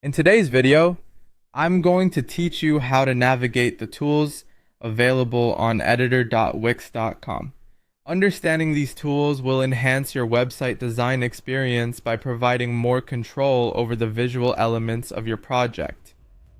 In today's video, I'm going to teach you how to navigate the tools available on editor.wix.com. Understanding these tools will enhance your website design experience by providing more control over the visual elements of your project.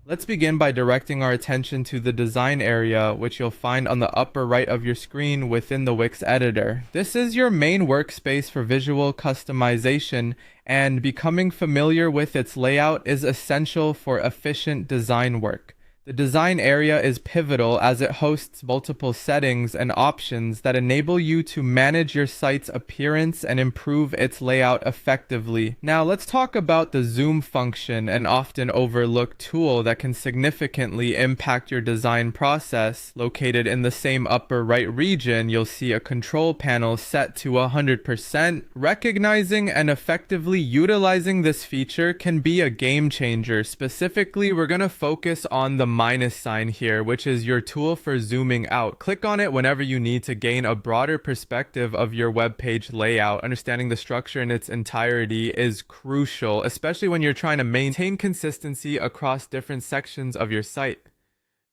Let's begin by directing our attention to the design area, which you'll find on the upper right of your screen within the Wix editor. This is your main workspace for visual customization, and becoming familiar with its layout is essential for efficient design work. The design area is pivotal as it hosts multiple settings and options that enable you to manage your site's appearance and improve its layout effectively. Now, let's talk about the zoom function, an often overlooked tool that can significantly impact your design process. Located in the same upper right region, you'll see a control panel set to 100%. Recognizing and effectively utilizing this feature can be a game changer. Specifically, we're going to focus on the minus sign here, which is your tool for zooming out. Click on it whenever you need to gain a broader perspective of your web page layout. Understanding the structure in its entirety is crucial, especially when you're trying to maintain consistency across different sections of your site.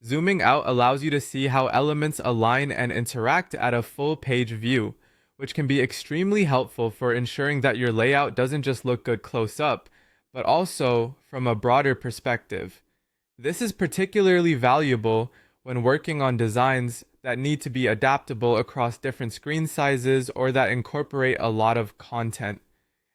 Zooming out allows you to see how elements align and interact at a full page view, which can be extremely helpful for ensuring that your layout doesn't just look good close up, but also from a broader perspective. This is particularly valuable when working on designs that need to be adaptable across different screen sizes or that incorporate a lot of content.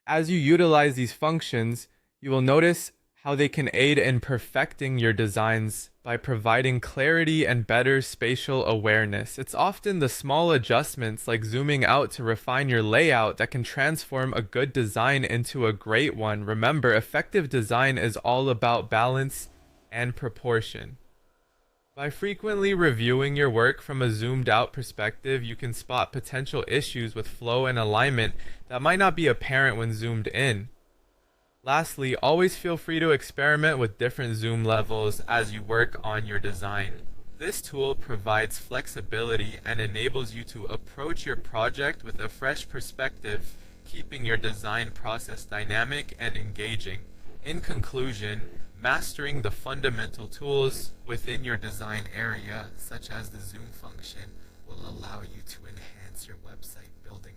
As you utilize these functions, you will notice how they can aid in perfecting your designs by providing clarity and better spatial awareness. It's often the small adjustments like zooming out to refine your layout that can transform a good design into a great one. Remember, effective design is all about balance and proportion. By frequently reviewing your work from a zoomed out perspective, you can spot potential issues with flow and alignment that might not be apparent when zoomed in. Lastly, always feel free to experiment with different zoom levels as you work on your design. This tool provides flexibility and enables you to approach your project with a fresh perspective, keeping your design process dynamic and engaging. In conclusion, mastering the fundamental tools within your design area, such as the zoom function, will allow you to enhance your website building